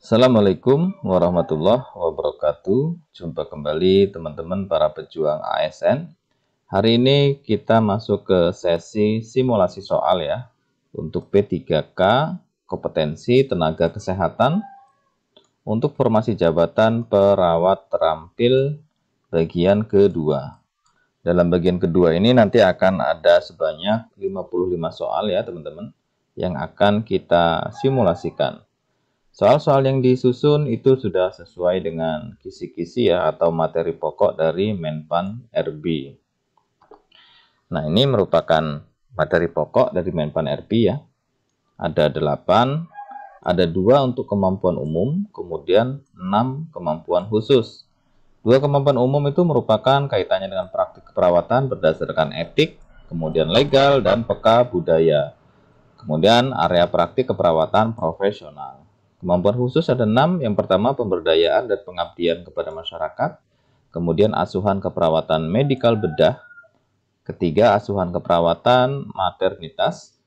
Assalamualaikum warahmatullahi wabarakatuh. Jumpa kembali teman-teman para pejuang ASN. Hari ini kita masuk ke sesi simulasi soal ya. Untuk P3K, kompetensi tenaga kesehatan. Untuk formasi jabatan perawat terampil bagian kedua. Dalam bagian kedua ini nanti akan ada sebanyak 55 soal ya teman-teman, yang akan kita simulasikan. Soal-soal yang disusun itu sudah sesuai dengan kisi-kisi ya atau materi pokok dari Menpan RB. Nah, ini merupakan materi pokok dari Menpan RB ya. Ada 8, ada 2 untuk kemampuan umum, kemudian 6 kemampuan khusus. 2 kemampuan umum itu merupakan kaitannya dengan praktik keperawatan berdasarkan etik, kemudian legal, dan peka budaya. Kemudian area praktik keperawatan profesional. Kemampuan khusus ada 6. Yang pertama, pemberdayaan dan pengabdian kepada masyarakat. Kemudian asuhan keperawatan medikal bedah. Ketiga, asuhan keperawatan maternitas.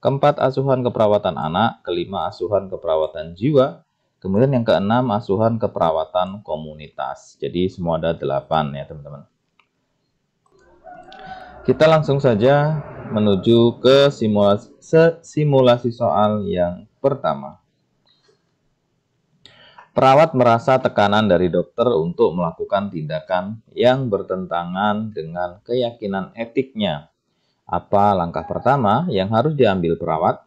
Keempat, asuhan keperawatan anak. Kelima, asuhan keperawatan jiwa. Kemudian yang keenam, asuhan keperawatan komunitas. Jadi semua ada 8 ya teman-teman. Kita langsung saja menuju ke simulasi soal yang pertama. Perawat merasa tekanan dari dokter untuk melakukan tindakan yang bertentangan dengan keyakinan etiknya. Apa langkah pertama yang harus diambil perawat?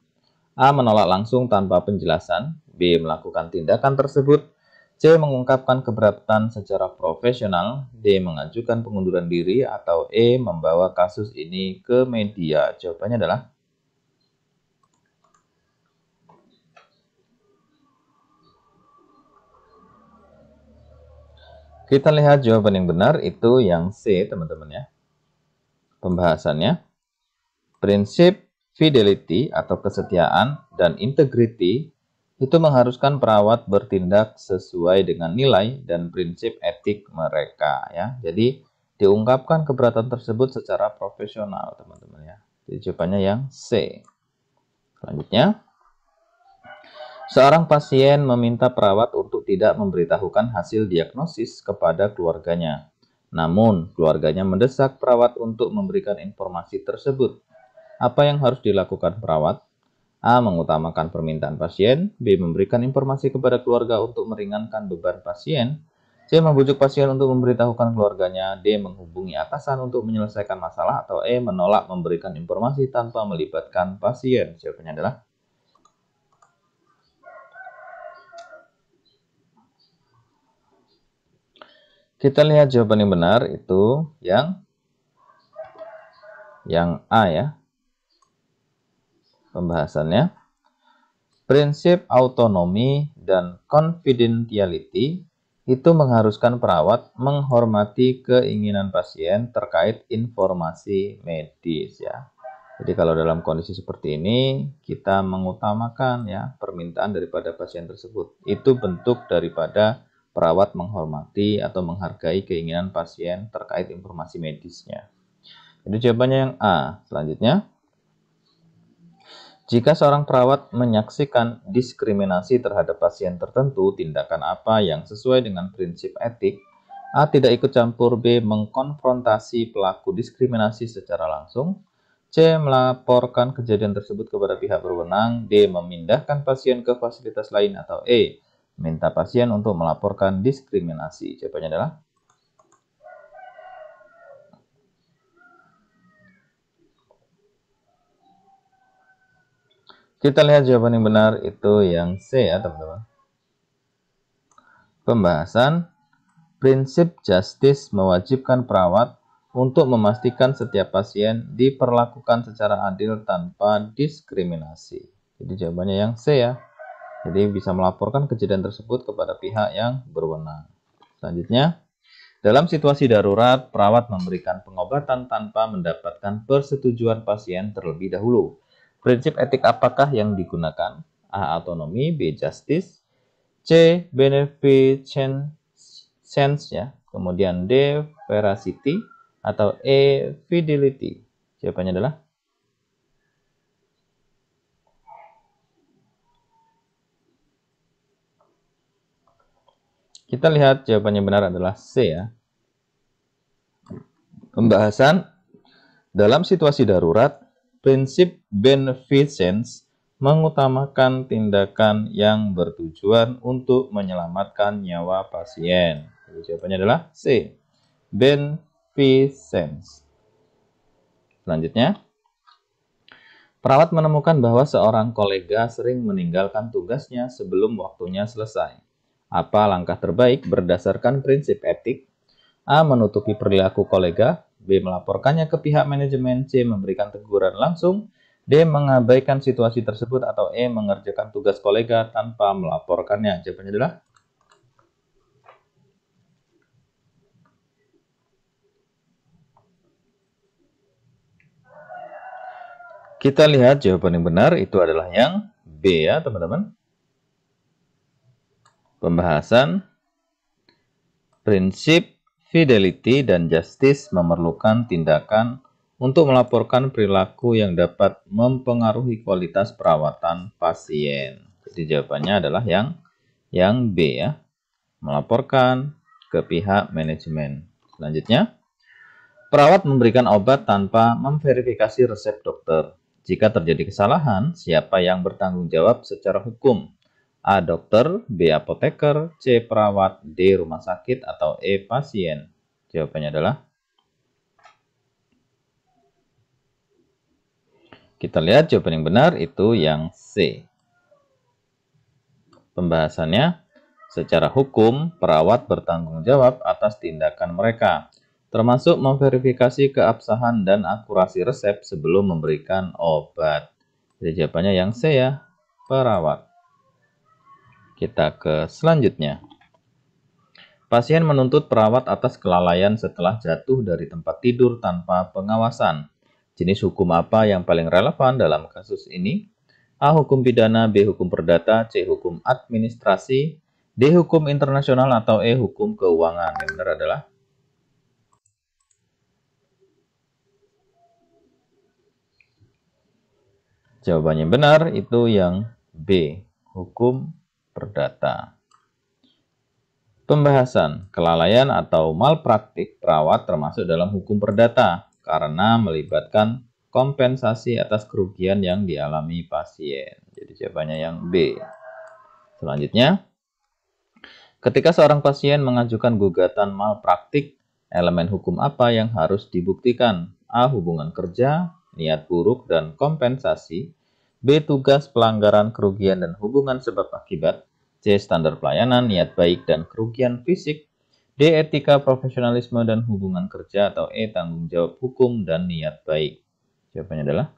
A. Menolak langsung tanpa penjelasan. B. Melakukan tindakan tersebut. C. Mengungkapkan keberatan secara profesional. D. Mengajukan pengunduran diri. Atau E. Membawa kasus ini ke media. Jawabannya adalah kita lihat jawaban yang benar itu yang C teman-teman ya. Pembahasannya, prinsip fidelity atau kesetiaan dan integrity itu mengharuskan perawat bertindak sesuai dengan nilai dan prinsip etik mereka ya. Jadi diungkapkan keberatan tersebut secara profesional teman-teman ya. Jadi jawabannya yang C. Selanjutnya, seorang pasien meminta perawat untuk tidak memberitahukan hasil diagnosis kepada keluarganya. Namun, keluarganya mendesak perawat untuk memberikan informasi tersebut. Apa yang harus dilakukan perawat? A. Mengutamakan permintaan pasien. B. Memberikan informasi kepada keluarga untuk meringankan beban pasien. C. Membujuk pasien untuk memberitahukan keluarganya. D. Menghubungi atasan untuk menyelesaikan masalah. Atau E. Menolak memberikan informasi tanpa melibatkan pasien. Jawabannya adalah kita lihat jawaban yang benar itu yang A ya. Pembahasannya, prinsip autonomi dan confidentiality itu mengharuskan perawat menghormati keinginan pasien terkait informasi medis ya. Jadi kalau dalam kondisi seperti ini kita mengutamakan ya permintaan daripada pasien tersebut. Itu bentuk daripada perawat menghormati atau menghargai keinginan pasien terkait informasi medisnya. Jadi jawabannya yang A. Selanjutnya, jika seorang perawat menyaksikan diskriminasi terhadap pasien tertentu, tindakan apa yang sesuai dengan prinsip etik? A. Tidak ikut campur. B. Mengkonfrontasi pelaku diskriminasi secara langsung. C. Melaporkan kejadian tersebut kepada pihak berwenang. D. Memindahkan pasien ke fasilitas lain. Atau E. Minta pasien untuk melaporkan diskriminasi. Jawabannya adalah kita lihat jawaban yang benar itu yang C ya teman-teman. Pembahasan, prinsip justice mewajibkan perawat untuk memastikan setiap pasien diperlakukan secara adil tanpa diskriminasi. Jadi jawabannya yang C ya. Jadi bisa melaporkan kejadian tersebut kepada pihak yang berwenang. Selanjutnya, dalam situasi darurat, perawat memberikan pengobatan tanpa mendapatkan persetujuan pasien terlebih dahulu. Prinsip etik apakah yang digunakan? A. Autonomi. B. Justice. C. Beneficence ya. Kemudian D. Veracity. Atau E. Fidelity. Jawabannya adalah Kita lihat jawabannya benar adalah C ya. Pembahasan dalam situasi darurat, prinsip beneficence mengutamakan tindakan yang bertujuan untuk menyelamatkan nyawa pasien. Jadi jawabannya adalah C. Beneficence. Selanjutnya, perawat menemukan bahwa seorang kolega sering meninggalkan tugasnya sebelum waktunya selesai. Apa langkah terbaik berdasarkan prinsip etik? A. Menutupi perilaku kolega. B. Melaporkannya ke pihak manajemen. C. Memberikan teguran langsung. D. Mengabaikan situasi tersebut. Atau E. Mengerjakan tugas kolega tanpa melaporkannya. Jawabannya adalah kita lihat jawaban yang benar itu adalah yang B ya teman-teman. Pembahasan prinsip fidelity dan justice memerlukan tindakan untuk melaporkan perilaku yang dapat mempengaruhi kualitas perawatan pasien. Jadi jawabannya adalah yang B ya. Melaporkan ke pihak manajemen. Selanjutnya, perawat memberikan obat tanpa memverifikasi resep dokter. Jika terjadi kesalahan, siapa yang bertanggung jawab secara hukum? A. Dokter, B. Apoteker, C. Perawat, D. Rumah sakit, atau E. Pasien. Jawabannya adalah kita lihat jawaban yang benar itu yang C. Pembahasannya, secara hukum, perawat bertanggung jawab atas tindakan mereka, termasuk memverifikasi keabsahan dan akurasi resep sebelum memberikan obat. Jadi jawabannya yang C ya, perawat. Kita ke selanjutnya. Pasien menuntut perawat atas kelalaian setelah jatuh dari tempat tidur tanpa pengawasan. Jenis hukum apa yang paling relevan dalam kasus ini? A. Hukum pidana, B. Hukum perdata, C. Hukum administrasi, D. Hukum internasional, atau E. Hukum keuangan. Yang benar adalah jawabannya benar itu yang B. Hukum perdata. Pembahasan kelalaian atau malpraktik perawat termasuk dalam hukum perdata karena melibatkan kompensasi atas kerugian yang dialami pasien. Jadi jawabannya yang B. Selanjutnya, ketika seorang pasien mengajukan gugatan malpraktik, elemen hukum apa yang harus dibuktikan? A. Hubungan kerja, niat buruk dan kompensasi. B. Tugas, pelanggaran, kerugian, dan hubungan sebab akibat. C. Standar pelayanan, niat baik, dan kerugian fisik. D. Etika, profesionalisme, dan hubungan kerja. Atau E. Tanggung jawab hukum dan niat baik. Jawabannya adalah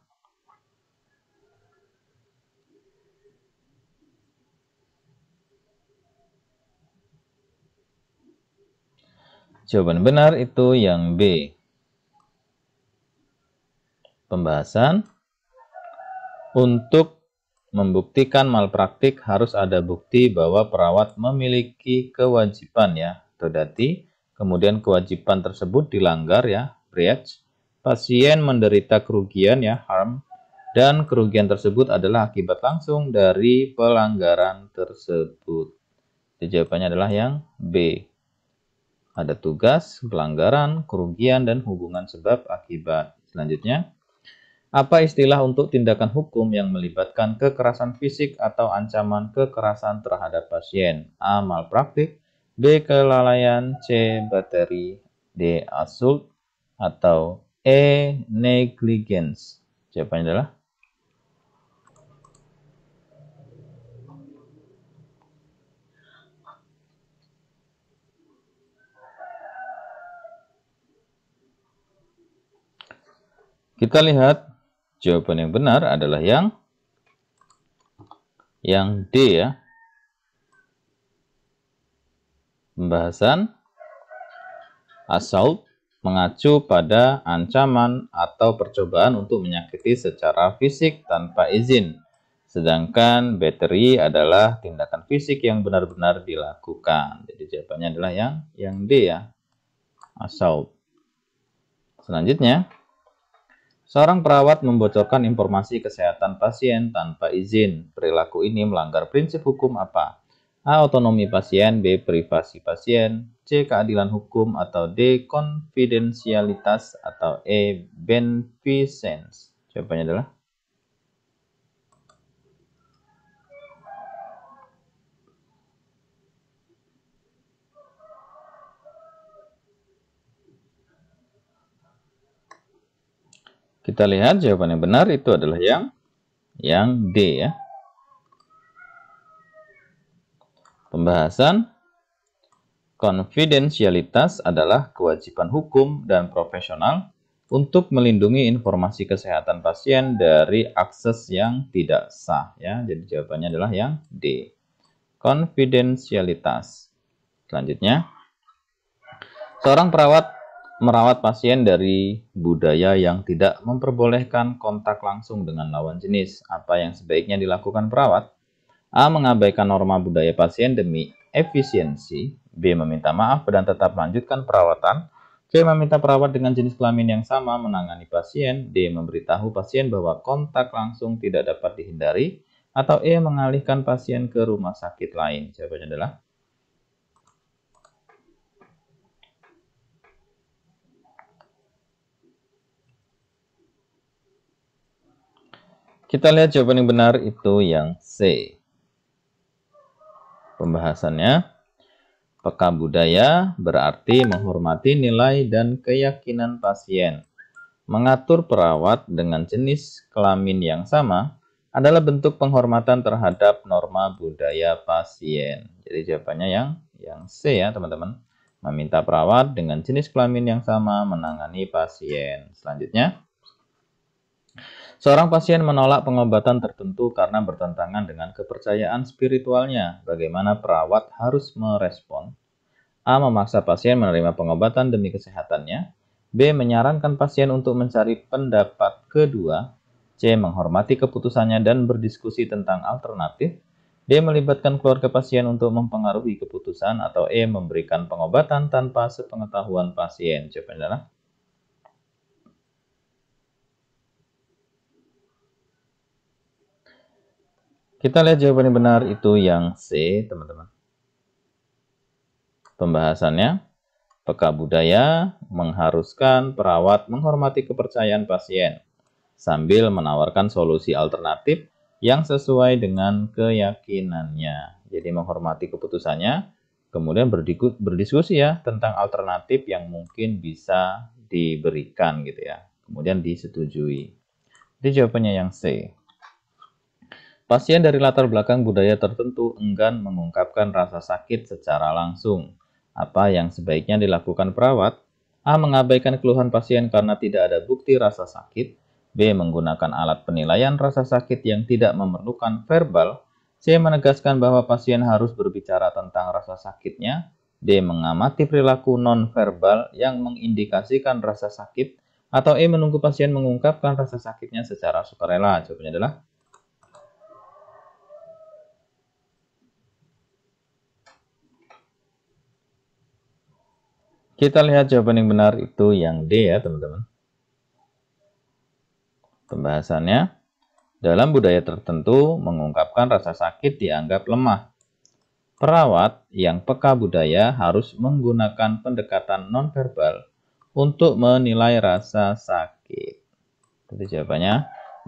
jawaban benar itu yang B. Pembahasan untuk membuktikan malpraktik harus ada bukti bahwa perawat memiliki kewajiban ya, terdati, kemudian kewajiban tersebut dilanggar ya, breach, pasien menderita kerugian ya, harm, dan kerugian tersebut adalah akibat langsung dari pelanggaran tersebut. Jadi jawabannya adalah yang B. Ada tugas, pelanggaran, kerugian, dan hubungan sebab akibat. Selanjutnya, apa istilah untuk tindakan hukum yang melibatkan kekerasan fisik atau ancaman kekerasan terhadap pasien? A. Malpraktik, B. Kelalaian, C. Bateri, D. Assault, atau E. Negligence. Jawabannya adalah kita lihat jawaban yang benar adalah yang D ya. Pembahasan assault mengacu pada ancaman atau percobaan untuk menyakiti secara fisik tanpa izin. Sedangkan battery adalah tindakan fisik yang benar-benar dilakukan. Jadi jawabannya adalah yang D ya. Assault. Selanjutnya, seorang perawat membocorkan informasi kesehatan pasien tanpa izin. Perilaku ini melanggar prinsip hukum apa? A. Otonomi pasien, B. Privasi pasien, C. Keadilan hukum, atau D. Konfidensialitas, atau E. Beneficence. Jawabannya adalah kita lihat jawaban yang benar itu adalah yang D ya. Pembahasan konfidensialitas adalah kewajiban hukum dan profesional untuk melindungi informasi kesehatan pasien dari akses yang tidak sah ya. Jadi jawabannya adalah yang D. Konfidensialitas. Selanjutnya, seorang perawat merawat pasien dari budaya yang tidak memperbolehkan kontak langsung dengan lawan jenis. Apa yang sebaiknya dilakukan perawat? A. Mengabaikan norma budaya pasien demi efisiensi. B. Meminta maaf dan tetap melanjutkan perawatan. C. Meminta perawat dengan jenis kelamin yang sama menangani pasien. D. Memberitahu pasien bahwa kontak langsung tidak dapat dihindari. Atau E. Mengalihkan pasien ke rumah sakit lain. Jawabannya adalah kita lihat jawaban yang benar itu yang C. Pembahasannya, peka budaya berarti menghormati nilai dan keyakinan pasien. Mengatur perawat dengan jenis kelamin yang sama adalah bentuk penghormatan terhadap norma budaya pasien. Jadi jawabannya yang C ya teman-teman. Meminta perawat dengan jenis kelamin yang sama menangani pasien. Selanjutnya, seorang pasien menolak pengobatan tertentu karena bertentangan dengan kepercayaan spiritualnya. Bagaimana perawat harus merespon? A. Memaksa pasien menerima pengobatan demi kesehatannya. B. Menyarankan pasien untuk mencari pendapat kedua. C. Menghormati keputusannya dan berdiskusi tentang alternatif. D. Melibatkan keluarga pasien untuk mempengaruhi keputusan. Atau E. Memberikan pengobatan tanpa sepengetahuan pasien. Jawabannya adalah kita lihat jawaban yang benar itu yang C, teman-teman. Pembahasannya, peka budaya mengharuskan perawat menghormati kepercayaan pasien sambil menawarkan solusi alternatif yang sesuai dengan keyakinannya. Jadi menghormati keputusannya, kemudian berdiskusi ya tentang alternatif yang mungkin bisa diberikan gitu ya. Kemudian disetujui. Jadi jawabannya yang C. Pasien dari latar belakang budaya tertentu enggan mengungkapkan rasa sakit secara langsung. Apa yang sebaiknya dilakukan perawat? A. Mengabaikan keluhan pasien karena tidak ada bukti rasa sakit. B. Menggunakan alat penilaian rasa sakit yang tidak memerlukan verbal. C. Menegaskan bahwa pasien harus berbicara tentang rasa sakitnya. D. Mengamati perilaku non-verbal yang mengindikasikan rasa sakit. Atau E. Menunggu pasien mengungkapkan rasa sakitnya secara sukarela. Jawabannya adalah kita lihat jawaban yang benar itu yang D ya teman-teman. Pembahasannya, dalam budaya tertentu mengungkapkan rasa sakit dianggap lemah. Perawat yang peka budaya harus menggunakan pendekatan nonverbal untuk menilai rasa sakit. Jadi jawabannya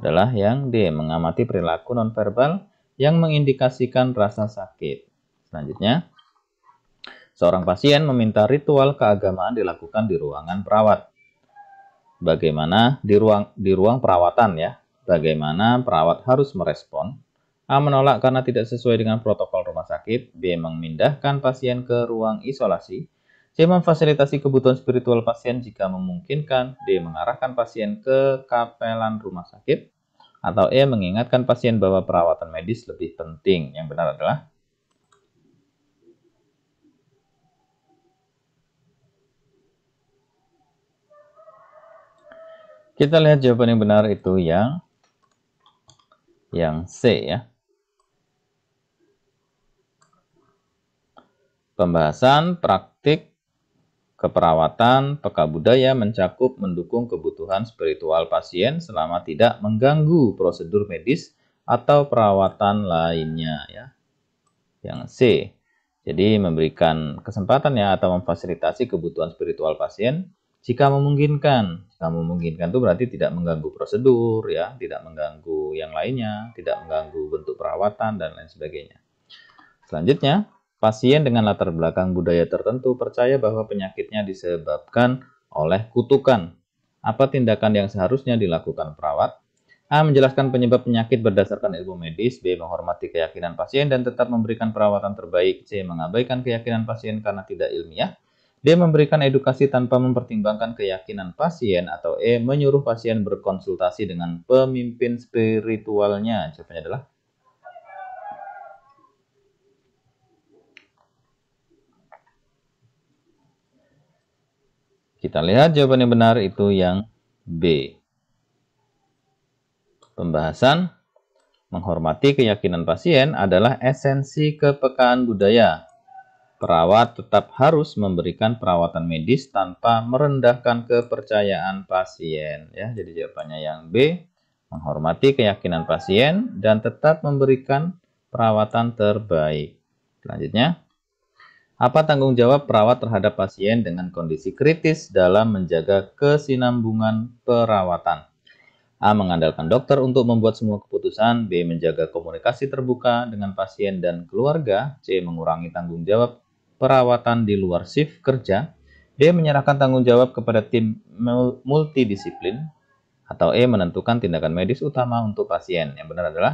adalah yang D, mengamati perilaku nonverbal yang mengindikasikan rasa sakit. Selanjutnya, seorang pasien meminta ritual keagamaan dilakukan di ruangan perawat. Bagaimana di ruang perawatan ya? Bagaimana perawat harus merespon? A. Menolak karena tidak sesuai dengan protokol rumah sakit. B. Memindahkan pasien ke ruang isolasi. C. Memfasilitasi kebutuhan spiritual pasien jika memungkinkan. D. Mengarahkan pasien ke kapelan rumah sakit. Atau E. Mengingatkan pasien bahwa perawatan medis lebih penting. Yang benar adalah kita lihat jawaban yang benar itu yang C ya. Pembahasan praktik keperawatan peka budaya mencakup mendukung kebutuhan spiritual pasien selama tidak mengganggu prosedur medis atau perawatan lainnya ya. Yang C, jadi memberikan kesempatan ya atau memfasilitasi kebutuhan spiritual pasien jika memungkinkan. Jika memungkinkan itu berarti tidak mengganggu prosedur ya, tidak mengganggu yang lainnya, tidak mengganggu bentuk perawatan dan lain sebagainya. Selanjutnya, pasien dengan latar belakang budaya tertentu percaya bahwa penyakitnya disebabkan oleh kutukan. Apa tindakan yang seharusnya dilakukan perawat? A. Menjelaskan penyebab penyakit berdasarkan ilmu medis. B. Menghormati keyakinan pasien dan tetap memberikan perawatan terbaik. C. Mengabaikan keyakinan pasien karena tidak ilmiah. D. Memberikan edukasi tanpa mempertimbangkan keyakinan pasien. Atau E. Menyuruh pasien berkonsultasi dengan pemimpin spiritualnya. Jawabannya adalah kita lihat jawaban yang benar itu yang B. Pembahasan menghormati keyakinan pasien adalah esensi kepekaan budaya. Perawat tetap harus memberikan perawatan medis tanpa merendahkan kepercayaan pasien. Ya, jadi jawabannya yang B, menghormati keyakinan pasien dan tetap memberikan perawatan terbaik. Selanjutnya, apa tanggung jawab perawat terhadap pasien dengan kondisi kritis dalam menjaga kesinambungan perawatan? A. Mengandalkan dokter untuk membuat semua keputusan. B. Menjaga komunikasi terbuka dengan pasien dan keluarga. C. Mengurangi tanggung jawab perawatan di luar shift kerja. D. Menyerahkan tanggung jawab kepada tim multidisiplin. Atau E. Menentukan tindakan medis utama untuk pasien. Yang benar adalah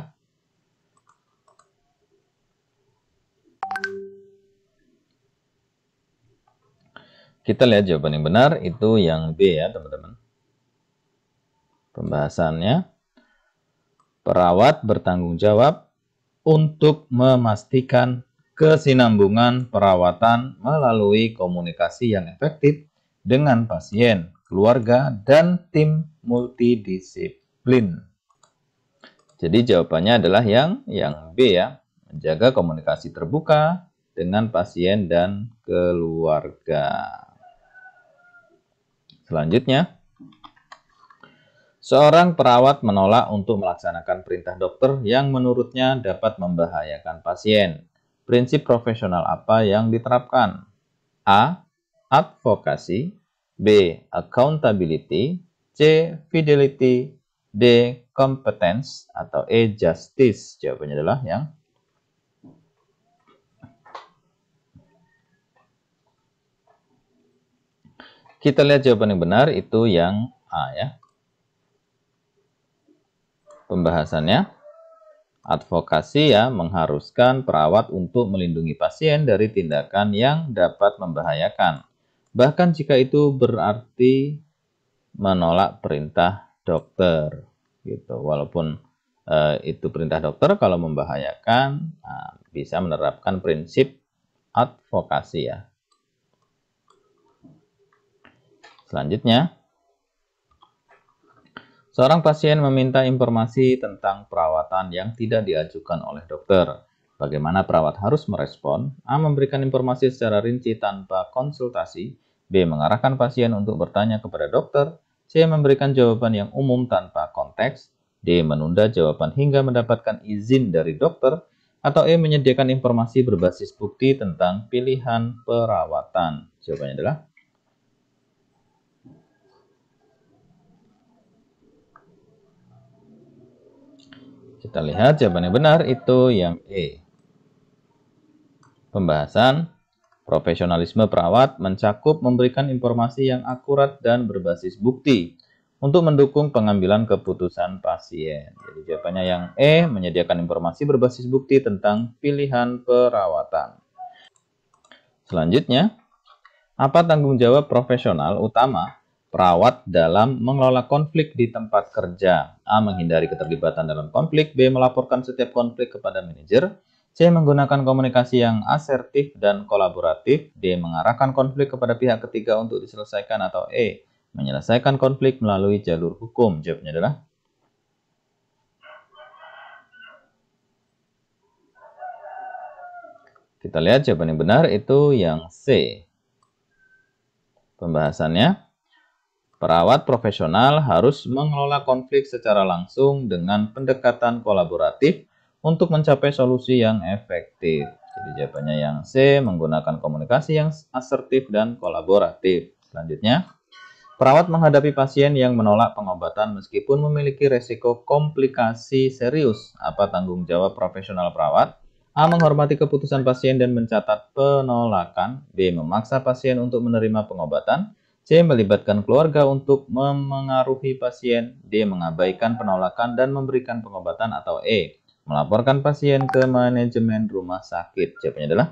kita lihat jawaban yang benar itu yang B ya teman-teman. Pembahasannya, perawat bertanggung jawab untuk memastikan kesinambungan perawatan melalui komunikasi yang efektif dengan pasien, keluarga, dan tim multidisiplin. Jadi jawabannya adalah yang B ya, menjaga komunikasi terbuka dengan pasien dan keluarga. Selanjutnya, seorang perawat menolak untuk melaksanakan perintah dokter yang menurutnya dapat membahayakan pasien. Prinsip profesional apa yang diterapkan? A. Advokasi. B. Accountability. C. Fidelity. D. Competence. Atau E. Justice. Jawabannya adalah yang kita lihat jawaban yang benar itu yang A ya. Pembahasannya, advokasi ya mengharuskan perawat untuk melindungi pasien dari tindakan yang dapat membahayakan. Bahkan jika itu berarti menolak perintah dokter. Gitu. Walaupun itu perintah dokter, kalau membahayakan bisa menerapkan prinsip advokasi ya. Selanjutnya, seorang pasien meminta informasi tentang perawatan yang tidak diajukan oleh dokter. Bagaimana perawat harus merespon? A. Memberikan informasi secara rinci tanpa konsultasi. B. Mengarahkan pasien untuk bertanya kepada dokter. C. Memberikan jawaban yang umum tanpa konteks. D. Menunda jawaban hingga mendapatkan izin dari dokter. Atau E. Menyediakan informasi berbasis bukti tentang pilihan perawatan. Jawabannya adalah kita lihat jawaban yang benar itu yang E. Pembahasan profesionalisme perawat mencakup memberikan informasi yang akurat dan berbasis bukti untuk mendukung pengambilan keputusan pasien. Jadi jawabannya yang E, menyediakan informasi berbasis bukti tentang pilihan perawatan. Selanjutnya, apa tanggung jawab profesional utama perawat dalam mengelola konflik di tempat kerja? A. Menghindari keterlibatan dalam konflik. B. Melaporkan setiap konflik kepada manajer. C. Menggunakan komunikasi yang asertif dan kolaboratif. D. Mengarahkan konflik kepada pihak ketiga untuk diselesaikan. Atau E. Menyelesaikan konflik melalui jalur hukum. Jawabnya adalah kita lihat jawaban yang benar itu yang C. Pembahasannya, perawat profesional harus mengelola konflik secara langsung dengan pendekatan kolaboratif untuk mencapai solusi yang efektif. Jadi Jadi jawabannya yang C, menggunakan komunikasi yang asertif dan kolaboratif. Selanjutnya, perawat menghadapi pasien yang menolak pengobatan meskipun memiliki resiko komplikasi serius. Apa tanggung jawab profesional perawat? A. Menghormati keputusan pasien dan mencatat penolakan. B. Memaksa pasien untuk menerima pengobatan. C. Melibatkan keluarga untuk memengaruhi pasien. D. Mengabaikan penolakan dan memberikan pengobatan. Atau E. Melaporkan pasien ke manajemen rumah sakit. Jawabannya adalah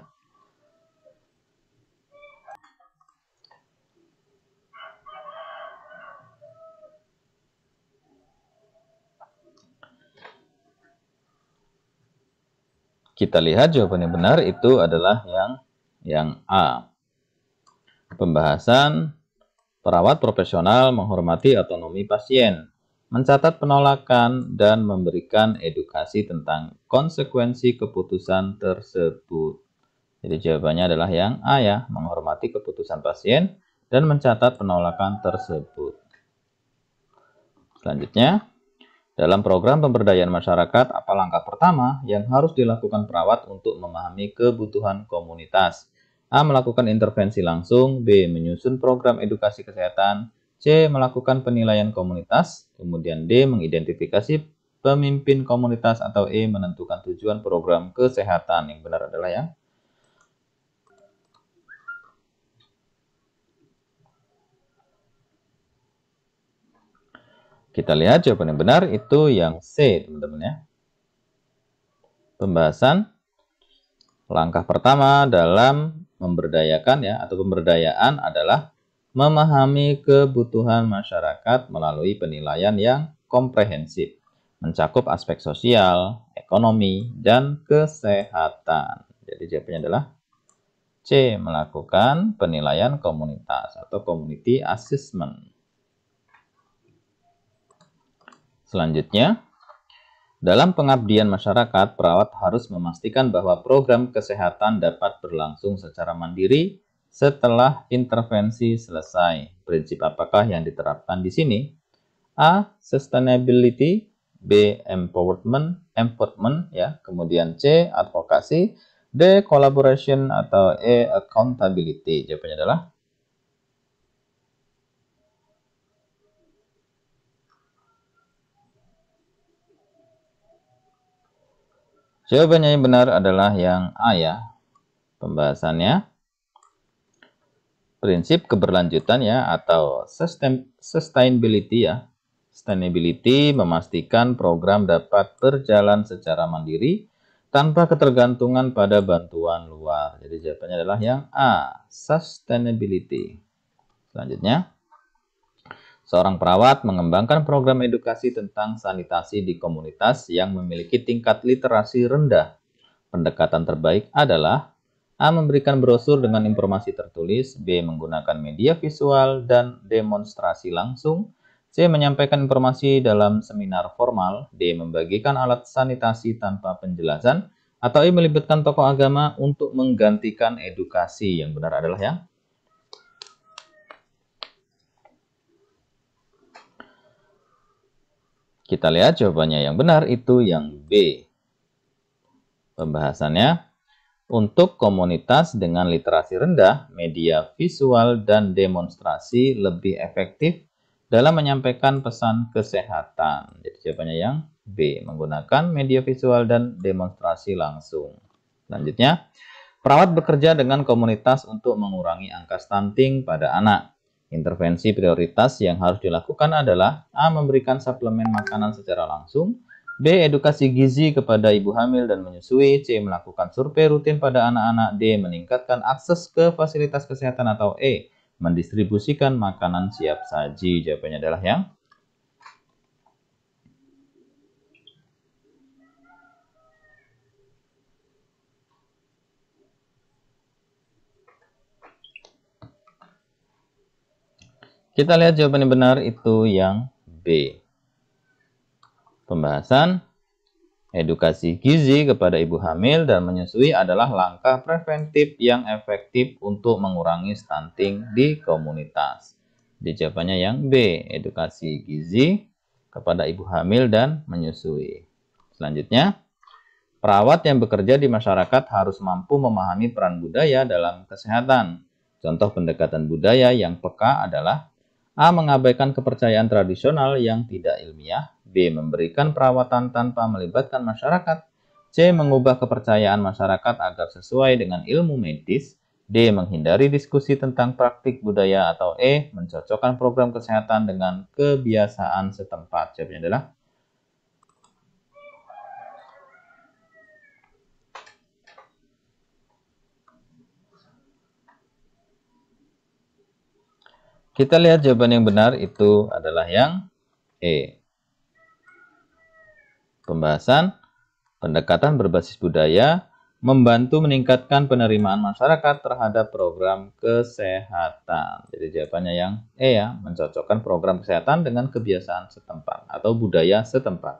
kita lihat jawaban yang benar itu adalah yang A. Pembahasan perawat profesional menghormati otonomi pasien, mencatat penolakan dan memberikan edukasi tentang konsekuensi keputusan tersebut. Jadi jawabannya adalah yang A ya, menghormati keputusan pasien dan mencatat penolakan tersebut. Selanjutnya, dalam program pemberdayaan masyarakat, apa langkah pertama yang harus dilakukan perawat untuk memahami kebutuhan komunitas? A. Melakukan intervensi langsung. B. Menyusun program edukasi kesehatan. C. Melakukan penilaian komunitas. Kemudian D. Mengidentifikasi pemimpin komunitas. Atau E. Menentukan tujuan program kesehatan. Yang benar adalah yang kita lihat jawaban yang benar itu yang C, teman-teman ya. Pembahasan langkah pertama dalam memberdayakan ya atau pemberdayaan adalah memahami kebutuhan masyarakat melalui penilaian yang komprehensif, mencakup aspek sosial, ekonomi, dan kesehatan. Jadi jawabannya adalah C, melakukan penilaian komunitas atau community assessment. Selanjutnya, dalam pengabdian masyarakat, perawat harus memastikan bahwa program kesehatan dapat berlangsung secara mandiri setelah intervensi selesai. Prinsip apakah yang diterapkan di sini? A. Sustainability. B. Empowerment ya. Kemudian C. Advokasi. D. Collaboration. Atau E. Accountability. Jawabannya adalah jawabannya yang benar adalah yang A ya. Pembahasannya prinsip keberlanjutan ya atau sustainability ya. Sustainability memastikan program dapat berjalan secara mandiri tanpa ketergantungan pada bantuan luar. Jadi jawabannya adalah yang A, sustainability. Selanjutnya, seorang perawat mengembangkan program edukasi tentang sanitasi di komunitas yang memiliki tingkat literasi rendah. Pendekatan terbaik adalah A. Memberikan brosur dengan informasi tertulis. B. Menggunakan media visual dan demonstrasi langsung. C. Menyampaikan informasi dalam seminar formal. D. Membagikan alat sanitasi tanpa penjelasan. Atau E. Melibatkan tokoh agama untuk menggantikan edukasi. Yang benar adalah yang kita lihat jawabannya yang benar itu yang B. Pembahasannya, untuk komunitas dengan literasi rendah, media visual dan demonstrasi lebih efektif dalam menyampaikan pesan kesehatan. Jadi jawabannya yang B, menggunakan media visual dan demonstrasi langsung. Selanjutnya, perawat bekerja dengan komunitas untuk mengurangi angka stunting pada anak. Intervensi prioritas yang harus dilakukan adalah A. Memberikan suplemen makanan secara langsung. B. Edukasi gizi kepada ibu hamil dan menyusui. C. Melakukan survei rutin pada anak-anak. D. Meningkatkan akses ke fasilitas kesehatan. Atau E. Mendistribusikan makanan siap saji. Jawabannya adalah yang kita lihat jawaban yang benar itu yang B. Pembahasan edukasi gizi kepada ibu hamil dan menyusui adalah langkah preventif yang efektif untuk mengurangi stunting di komunitas. Di jawabannya yang B, edukasi gizi kepada ibu hamil dan menyusui. Selanjutnya, Perawat yang bekerja di masyarakat harus mampu memahami peran budaya dalam kesehatan. Contoh pendekatan budaya yang peka adalah A. Mengabaikan kepercayaan tradisional yang tidak ilmiah. B. Memberikan perawatan tanpa melibatkan masyarakat. C. Mengubah kepercayaan masyarakat agar sesuai dengan ilmu medis. D. Menghindari diskusi tentang praktik budaya. Atau E. Mencocokkan program kesehatan dengan kebiasaan setempat. Jawabannya adalah kita lihat jawaban yang benar itu adalah yang E. Pembahasan pendekatan berbasis budaya membantu meningkatkan penerimaan masyarakat terhadap program kesehatan. Jadi jawabannya yang E ya, mencocokkan program kesehatan dengan kebiasaan setempat atau budaya setempat.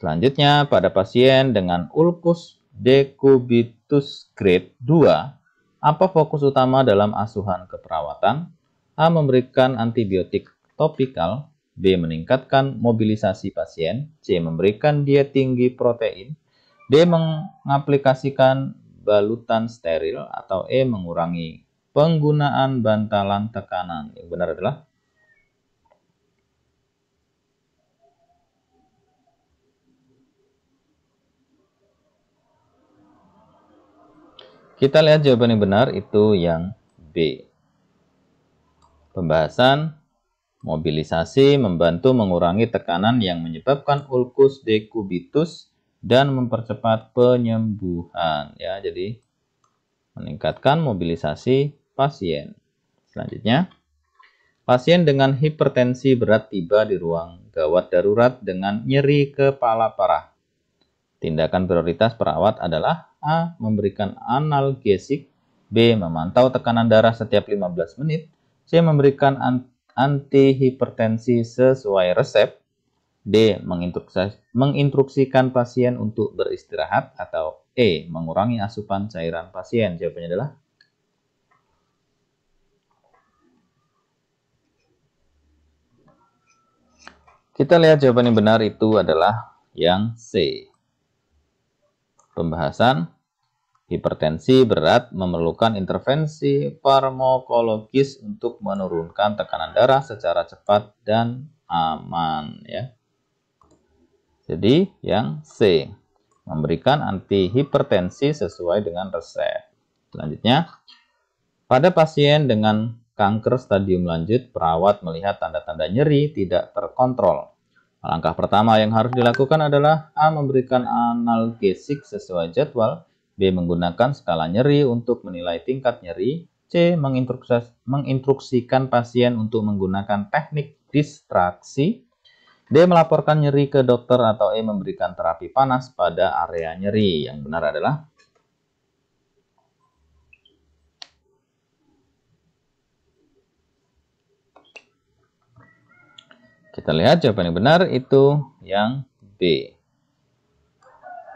Selanjutnya, pada pasien dengan ulcus decubitus grade 2, apa fokus utama dalam asuhan keperawatan? A. Memberikan antibiotik topikal. B. Meningkatkan mobilisasi pasien. C. Memberikan diet tinggi protein. D. Mengaplikasikan balutan steril. Atau E. Mengurangi penggunaan bantalan tekanan. Yang benar adalah kita lihat jawaban yang benar itu yang B. Pembahasan mobilisasi membantu mengurangi tekanan yang menyebabkan ulcus decubitus dan mempercepat penyembuhan ya. Jadi meningkatkan mobilisasi pasien. Selanjutnya, pasien dengan hipertensi berat tiba di ruang gawat darurat dengan nyeri kepala parah. Tindakan prioritas perawat adalah A. Memberikan analgesik. B. Memantau tekanan darah setiap 15 menit. C. Memberikan antihipertensi sesuai resep. D. Menginstruksikan pasien untuk beristirahat. Atau E. Mengurangi asupan cairan pasien. Jawabannya adalah kita lihat jawaban yang benar itu adalah yang C. Pembahasan hipertensi berat memerlukan intervensi farmakologis untuk menurunkan tekanan darah secara cepat dan aman ya. Jadi yang C, memberikan antihipertensi sesuai dengan resep. Selanjutnya, pada pasien dengan kanker stadium lanjut, perawat melihat tanda-tanda nyeri tidak terkontrol. Langkah pertama yang harus dilakukan adalah A. Memberikan analgesik sesuai jadwal. B. Menggunakan skala nyeri untuk menilai tingkat nyeri. C. Menginstruksikan pasien untuk menggunakan teknik distraksi. D. Melaporkan nyeri ke dokter. Atau E. Memberikan terapi panas pada area nyeri. Yang benar adalah kita lihat jawaban yang benar itu yang B.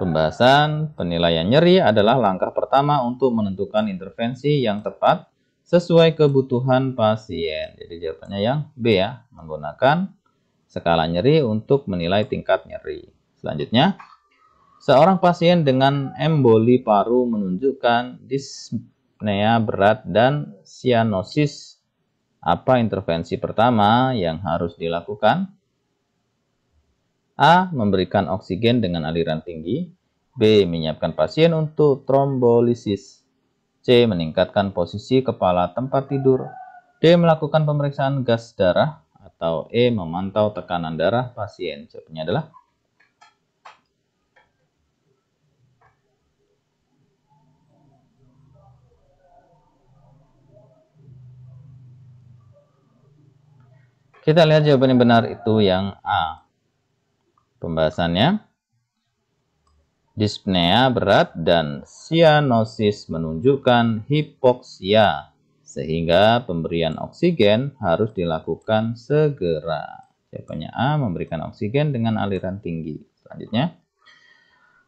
Pembahasan penilaian nyeri adalah langkah pertama untuk menentukan intervensi yang tepat sesuai kebutuhan pasien. Jadi jawabannya yang B ya, menggunakan skala nyeri untuk menilai tingkat nyeri. Selanjutnya, seorang pasien dengan emboli paru menunjukkan dyspnea berat dan sianosis. Apa intervensi pertama yang harus dilakukan? A. Memberikan oksigen dengan aliran tinggi. B. Menyiapkan pasien untuk trombolisis. C. Meningkatkan posisi kepala tempat tidur. D. Melakukan pemeriksaan gas darah. Atau E. Memantau tekanan darah pasien. Jawabannya adalah kita lihat jawaban yang benar itu yang A. Pembahasannya, dyspnea berat dan sianosis menunjukkan hipoksia, sehingga pemberian oksigen harus dilakukan segera. Jawabannya A. Memberikan oksigen dengan aliran tinggi. Selanjutnya,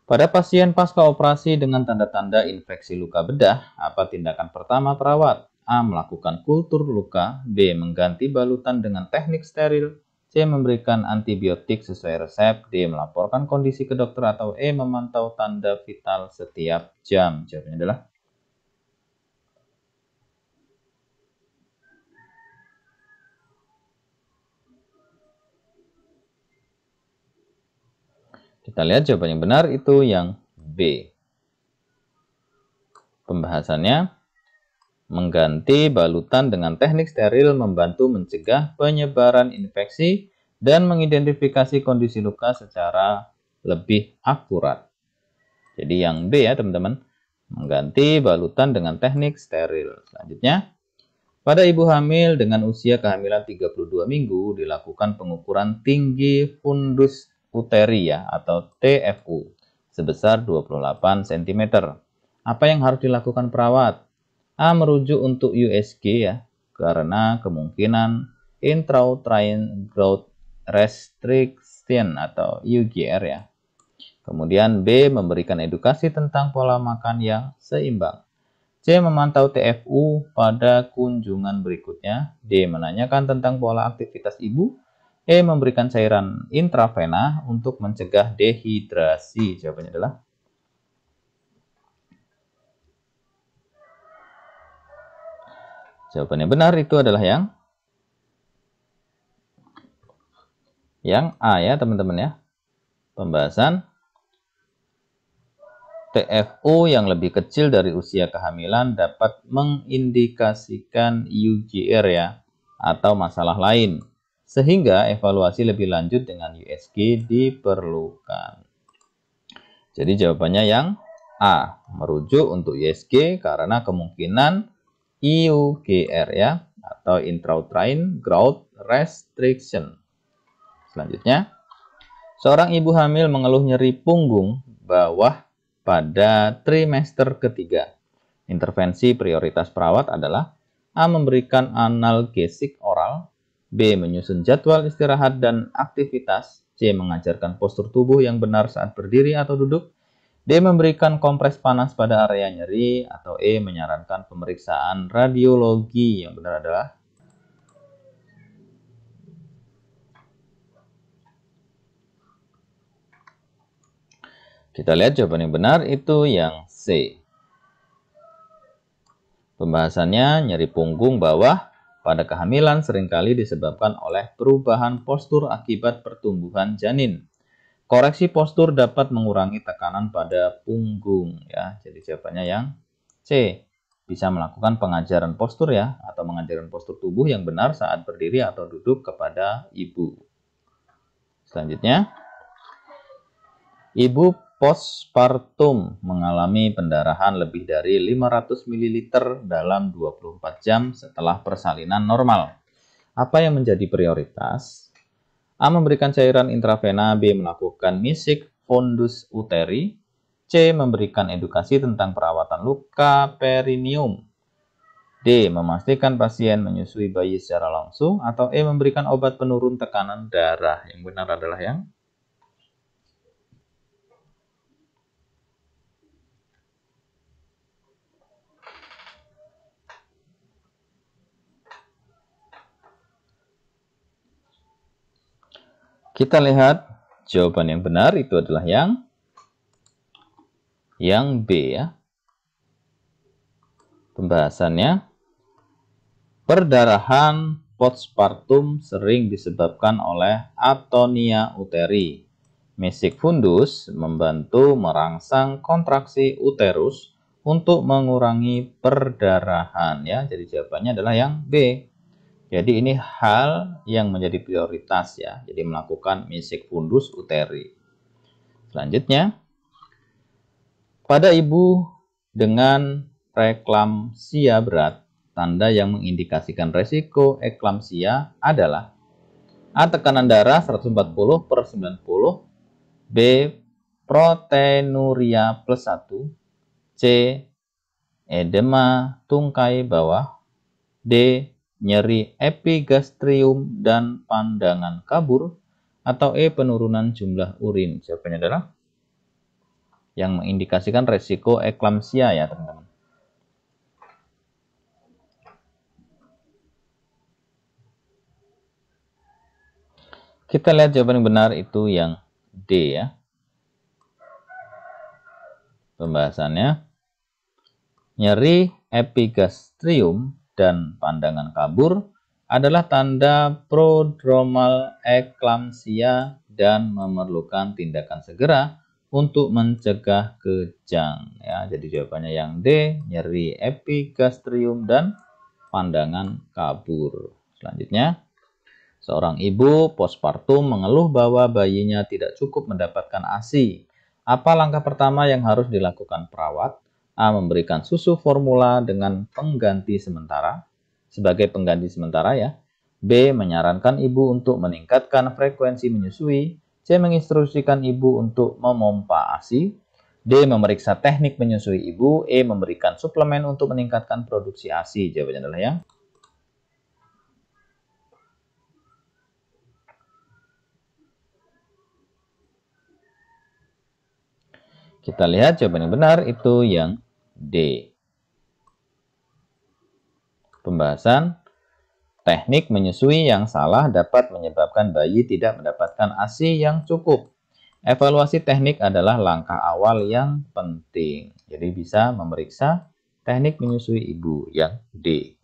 pada pasien pasca operasi dengan tanda-tanda infeksi luka bedah, apa tindakan pertama perawat? A. Melakukan kultur luka. B. Mengganti balutan dengan teknik steril. C. Memberikan antibiotik sesuai resep. D. Melaporkan kondisi ke dokter. Atau E. Memantau tanda vital setiap jam. Jawabannya adalah kita lihat jawaban yang benar itu yang B. Pembahasannya, mengganti balutan dengan teknik steril membantu mencegah penyebaran infeksi dan mengidentifikasi kondisi luka secara lebih akurat. Jadi yang B ya teman-teman, mengganti balutan dengan teknik steril. Selanjutnya, pada ibu hamil dengan usia kehamilan 32 minggu dilakukan pengukuran tinggi fundus uteri ya atau TFU sebesar 28 cm. Apa yang harus dilakukan perawat? A. Merujuk untuk USG ya, karena kemungkinan intrauterine growth restriction atau UGR ya. Kemudian B. Memberikan edukasi tentang pola makan yang seimbang. C. Memantau TFU pada kunjungan berikutnya. D. Menanyakan tentang pola aktivitas ibu. E. Memberikan cairan intravena untuk mencegah dehidrasi. Jawabannya adalah jawaban yang benar itu adalah yang A ya teman-teman ya. Pembahasan TFU yang lebih kecil dari usia kehamilan dapat mengindikasikan UGR ya atau masalah lain. Sehingga evaluasi lebih lanjut dengan USG diperlukan. Jadi jawabannya yang A, merujuk untuk USG karena kemungkinan UGR ya atau intrauterine growth restriction. Selanjutnya, seorang ibu hamil mengeluh nyeri punggung bawah pada trimester ketiga. Intervensi prioritas perawat adalah A. Memberikan analgesik oral, B. Menyusun jadwal istirahat dan aktivitas, C. Mengajarkan postur tubuh yang benar saat berdiri atau duduk, D. Memberikan kompres panas pada area nyeri, atau E. Menyarankan pemeriksaan radiologi. Yang benar adalah kita lihat jawaban yang benar itu yang C. Pembahasannya, nyeri punggung bawah pada kehamilan seringkali disebabkan oleh perubahan postur akibat pertumbuhan janin. Koreksi postur dapat mengurangi tekanan pada punggung ya. Jadi jawabannya yang C. Bisa melakukan pengajaran postur ya atau mengajarkan postur tubuh yang benar saat berdiri atau duduk kepada ibu. Selanjutnya, ibu postpartum mengalami pendarahan lebih dari 500 ml dalam 24 jam setelah persalinan normal. Apa yang menjadi prioritas? A. Memberikan cairan intravena. B. Melakukan misik fundus uteri. C. Memberikan edukasi tentang perawatan luka perineum. D. Memastikan pasien menyusui bayi secara langsung. Atau E. Memberikan obat penurun tekanan darah. Yang benar adalah yang kita lihat jawaban yang benar itu adalah yang B ya. Pembahasannya, perdarahan postpartum sering disebabkan oleh atonia uteri. Misik fundus membantu merangsang kontraksi uterus untuk mengurangi perdarahan ya. Jadi jawabannya adalah yang B. Jadi ini hal yang menjadi prioritas ya. Jadi melakukan misik fundus uteri. Selanjutnya, pada ibu dengan preeklamsia berat, tanda yang mengindikasikan resiko eklamsia adalah A. Tekanan darah 140/90, B. Proteinuria +1, C. Edema tungkai bawah, D. Nyeri epigastrium dan pandangan kabur, atau E. Penurunan jumlah urin. Jawabannya adalah yang mengindikasikan resiko eklamsia ya teman-teman. Kita lihat jawaban yang benar itu yang D ya. Pembahasannya, nyeri epigastrium dan pandangan kabur adalah tanda prodromal eklamsia dan memerlukan tindakan segera untuk mencegah kejang. Ya, jadi jawabannya yang D, nyeri epigastrium dan pandangan kabur. Selanjutnya, seorang ibu postpartum mengeluh bahwa bayinya tidak cukup mendapatkan ASI. Apa langkah pertama yang harus dilakukan perawat? A. Memberikan susu formula dengan pengganti sementara. Sebagai pengganti sementara ya. B. Menyarankan ibu untuk meningkatkan frekuensi menyusui. C. Menginstruksikan ibu untuk memompa ASI. D. Memeriksa teknik menyusui ibu. E. Memberikan suplemen untuk meningkatkan produksi ASI. Jawabannya adalah yang kita lihat jawaban yang benar itu yang D. Pembahasan, teknik menyusui yang salah dapat menyebabkan bayi tidak mendapatkan ASI yang cukup. Evaluasi teknik adalah langkah awal yang penting. Jadi bisa memeriksa teknik menyusui ibu yang D.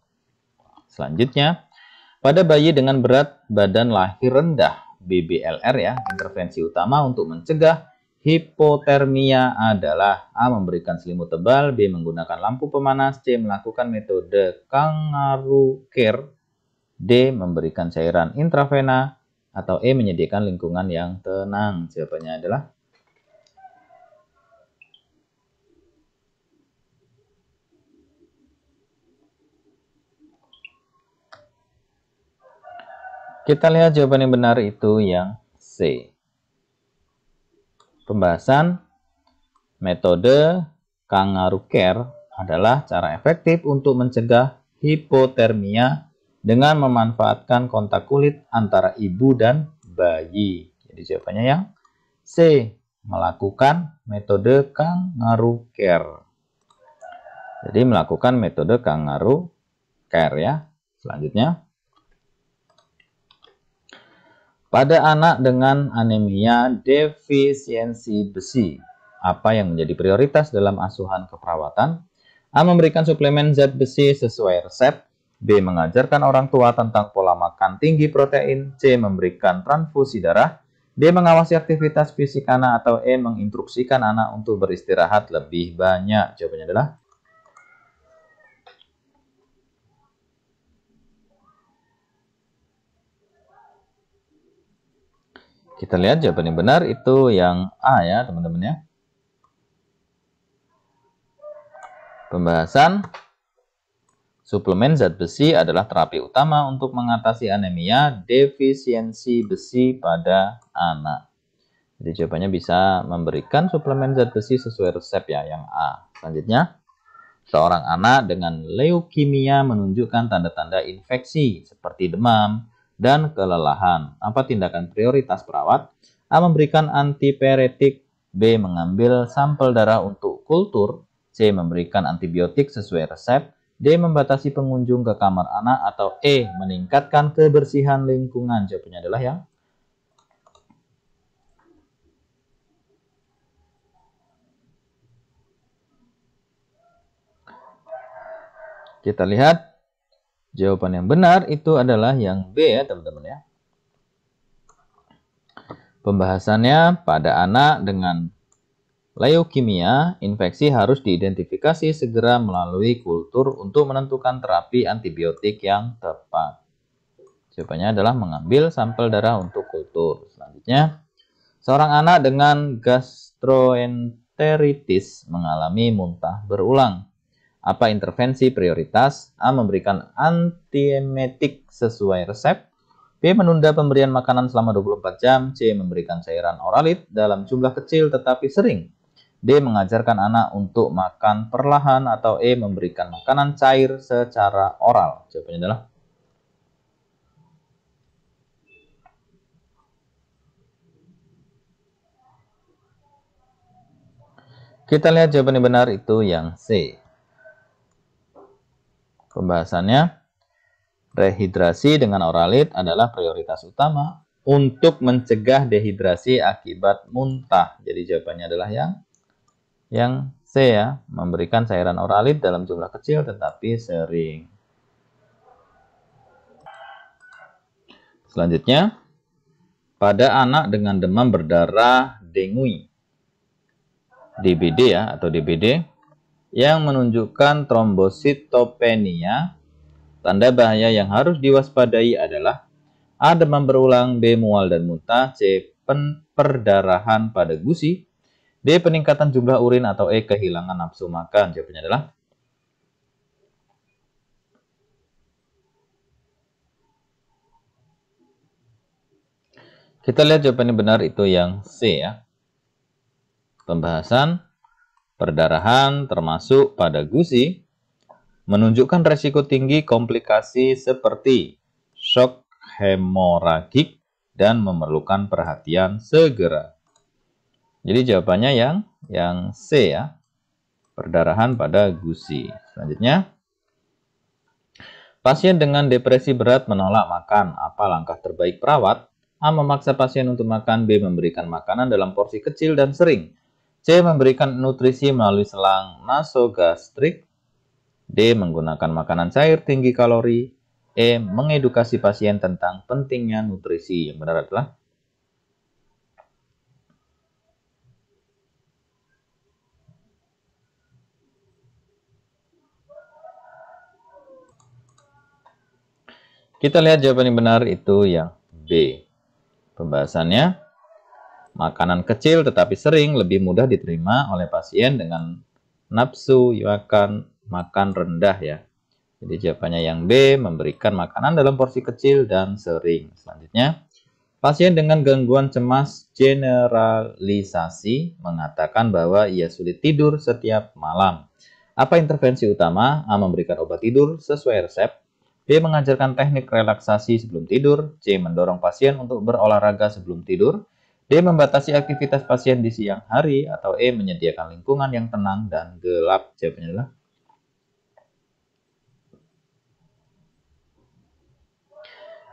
Selanjutnya, pada bayi dengan berat badan lahir rendah BBLR ya, intervensi utama untuk mencegah hipotermia adalah A. Memberikan selimut tebal, B. Menggunakan lampu pemanas, C. Melakukan metode kangaroo care, D. Memberikan cairan intravena, atau E. Menyediakan lingkungan yang tenang. Jawabannya adalah kita lihat jawaban yang benar itu yang C. Pembahasan, metode kangaroo care adalah cara efektif untuk mencegah hipotermia dengan memanfaatkan kontak kulit antara ibu dan bayi. Jadi jawabannya yang C. Melakukan metode kangaroo care. Jadi melakukan metode kangaroo care ya. Selanjutnya, pada anak dengan anemia defisiensi besi, apa yang menjadi prioritas dalam asuhan keperawatan? A. Memberikan suplemen zat besi sesuai resep. B. Mengajarkan orang tua tentang pola makan tinggi protein. C. Memberikan transfusi darah. D. Mengawasi aktivitas fisik anak. Atau E. Menginstruksikan anak untuk beristirahat lebih banyak. Jawabannya adalah kita lihat jawaban yang benar itu yang A ya teman-teman ya. Pembahasan, suplemen zat besi adalah terapi utama untuk mengatasi anemia defisiensi besi pada anak. Jadi jawabannya bisa memberikan suplemen zat besi sesuai resep ya yang A. Selanjutnya, seorang anak dengan leukemia menunjukkan tanda-tanda infeksi seperti demam dan kelelahan. Apa tindakan prioritas perawat? A. Memberikan antipiretik. B. Mengambil sampel darah untuk kultur. C. Memberikan antibiotik sesuai resep. D. Membatasi pengunjung ke kamar anak. Atau E. Meningkatkan kebersihan lingkungan. Jawabannya adalah yang kita lihat jawaban yang benar itu adalah yang B ya teman-teman ya. Pembahasannya, pada anak dengan leukemia, infeksi harus diidentifikasi segera melalui kultur untuk menentukan terapi antibiotik yang tepat. Jawabannya adalah mengambil sampel darah untuk kultur. Selanjutnya, seorang anak dengan gastroenteritis mengalami muntah berulang. Apa intervensi prioritas? A. Memberikan antiemetik sesuai resep. B. Menunda pemberian makanan selama 24 jam. C. Memberikan cairan oralit dalam jumlah kecil tetapi sering. D. Mengajarkan anak untuk makan perlahan. Atau E. Memberikan makanan cair secara oral. Jawabannya adalah kita lihat jawaban yang benar itu yang C. Pembahasannya, rehidrasi dengan oralit adalah prioritas utama untuk mencegah dehidrasi akibat muntah. Jadi jawabannya adalah yang C ya, memberikan cairan oralit dalam jumlah kecil tetapi sering. Selanjutnya, pada anak dengan demam berdarah dengue, DBD ya atau DBD, yang menunjukkan trombositopenia, tanda bahaya yang harus diwaspadai adalah A. Demam berulang, B. Mual dan muntah, C. Perdarahan pada gusi, D. Peningkatan jumlah urin, atau E. Kehilangan nafsu makan. Jawabannya adalah kita lihat jawaban yang benar itu yang C ya. Pembahasan perdarahan termasuk pada gusi menunjukkan resiko tinggi komplikasi seperti shock hemoragik dan memerlukan perhatian segera. Jadi jawabannya yang C ya. Perdarahan pada gusi. Selanjutnya, pasien dengan depresi berat menolak makan. Apa langkah terbaik perawat? A. Memaksa pasien untuk makan. B. Memberikan makanan dalam porsi kecil dan sering. C. Memberikan nutrisi melalui selang nasogastrik. D. Menggunakan makanan cair tinggi kalori. E. Mengedukasi pasien tentang pentingnya nutrisi. Yang benar adalah kita lihat jawaban yang benar itu yang B. Pembahasannya, makanan kecil tetapi sering lebih mudah diterima oleh pasien dengan nafsu makan rendah ya. Jadi jawabannya yang B, memberikan makanan dalam porsi kecil dan sering. Selanjutnya, pasien dengan gangguan cemas generalisasi mengatakan bahwa ia sulit tidur setiap malam. Apa intervensi utama? A. Memberikan obat tidur sesuai resep. B. Mengajarkan teknik relaksasi sebelum tidur. C. Mendorong pasien untuk berolahraga sebelum tidur. D. Membatasi aktivitas pasien di siang hari. Atau E. Menyediakan lingkungan yang tenang dan gelap. Jawabannya adalah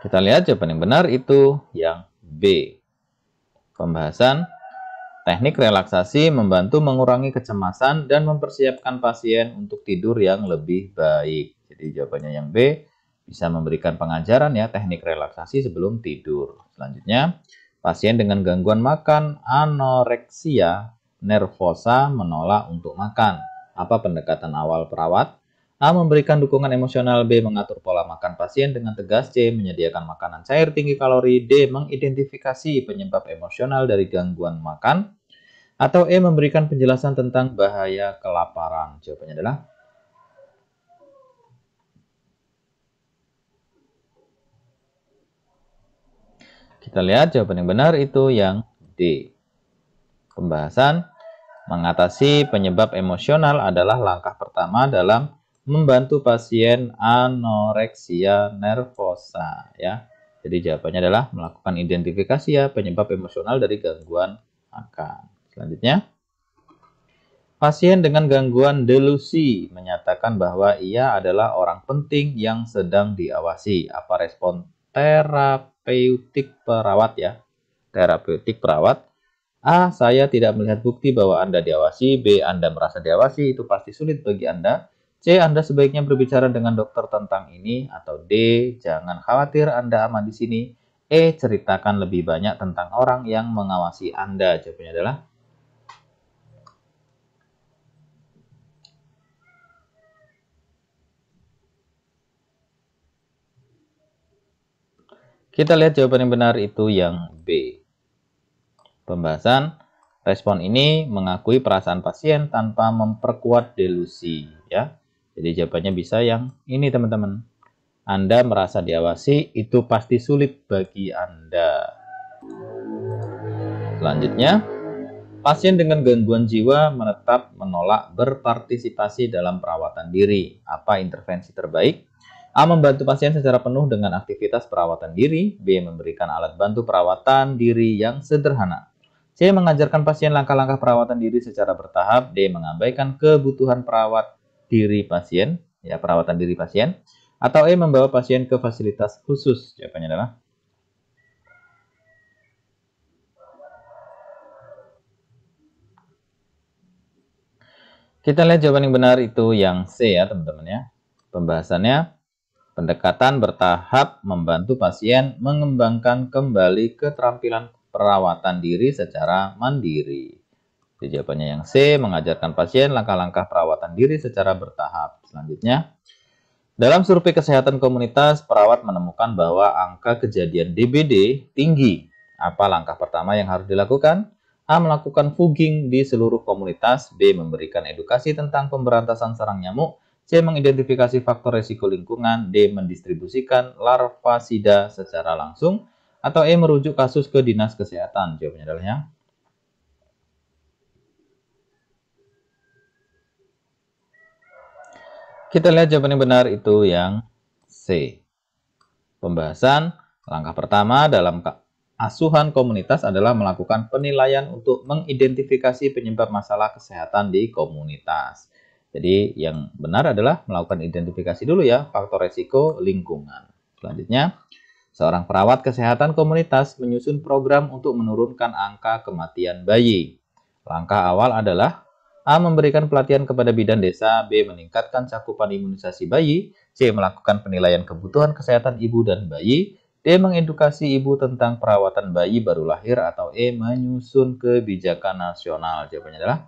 kita lihat jawaban yang benar itu yang B. Pembahasan teknik relaksasi membantu mengurangi kecemasan dan mempersiapkan pasien untuk tidur yang lebih baik. Jadi jawabannya yang B. Bisa memberikan pengajaran ya teknik relaksasi sebelum tidur. Selanjutnya, pasien dengan gangguan makan anoreksia nervosa menolak untuk makan. Apa pendekatan awal perawat? A. Memberikan dukungan emosional. B. Mengatur pola makan pasien dengan tegas. C. Menyediakan makanan cair tinggi kalori. D. Mengidentifikasi penyebab emosional dari gangguan makan. Atau E. Memberikan penjelasan tentang bahaya kelaparan. Jawabannya adalah kita lihat jawaban yang benar itu yang D. Pembahasan mengatasi penyebab emosional adalah langkah pertama dalam membantu pasien anoreksia nervosa ya. Jadi jawabannya adalah melakukan identifikasi ya penyebab emosional dari gangguan makan. Selanjutnya, pasien dengan gangguan delusi menyatakan bahwa ia adalah orang penting yang sedang diawasi. Apa respon terapeutik perawat ya? Terapeutik perawat. A. Saya tidak melihat bukti bahwa Anda diawasi. B. Anda merasa diawasi, itu pasti sulit bagi Anda. C. Anda sebaiknya berbicara dengan dokter tentang ini. Atau D. Jangan khawatir, Anda aman di sini. E. Ceritakan lebih banyak tentang orang yang mengawasi Anda. Jawabannya adalah kita lihat jawaban yang benar itu yang B. Pembahasan respon ini mengakui perasaan pasien tanpa memperkuat delusi ya. Jadi jawabannya bisa yang ini teman-teman. Anda merasa diawasi, itu pasti sulit bagi Anda. Selanjutnya, pasien dengan gangguan jiwa menetap menolak berpartisipasi dalam perawatan diri. Apa intervensi terbaik? A. Membantu pasien secara penuh dengan aktivitas perawatan diri. B. Memberikan alat bantu perawatan diri yang sederhana. C. Mengajarkan pasien langkah-langkah perawatan diri secara bertahap. D. Mengabaikan kebutuhan perawatan diri pasien. Atau E. Membawa pasien ke fasilitas khusus. Jawabannya adalah Kita lihat jawaban yang benar itu yang C ya teman-teman ya. Pembahasannya, pendekatan bertahap membantu pasien mengembangkan kembali keterampilan perawatan diri secara mandiri. Jadi jawabannya yang C, mengajarkan pasien langkah-langkah perawatan diri secara bertahap. Selanjutnya, dalam survei kesehatan komunitas, perawat menemukan bahwa angka kejadian DBD tinggi. Apa langkah pertama yang harus dilakukan? A. Melakukan fogging di seluruh komunitas. B. Memberikan edukasi tentang pemberantasan sarang nyamuk. C. Mengidentifikasi faktor risiko lingkungan. D. Mendistribusikan larvasida secara langsung. Atau E. Merujuk kasus ke dinas kesehatan. Jawabannya adalah yang kita lihat jawaban yang benar itu yang C. Pembahasan, langkah pertama dalam asuhan komunitas adalah melakukan penilaian untuk mengidentifikasi penyebab masalah kesehatan di komunitas. Jadi yang benar adalah melakukan identifikasi dulu ya, faktor resiko lingkungan. Selanjutnya, seorang perawat kesehatan komunitas menyusun program untuk menurunkan angka kematian bayi. Langkah awal adalah A. Memberikan pelatihan kepada bidan desa. B. Meningkatkan cakupan imunisasi bayi. C. Melakukan penilaian kebutuhan kesehatan ibu dan bayi. D. Mengedukasi ibu tentang perawatan bayi baru lahir. Atau E. Menyusun kebijakan nasional. Jawabannya adalah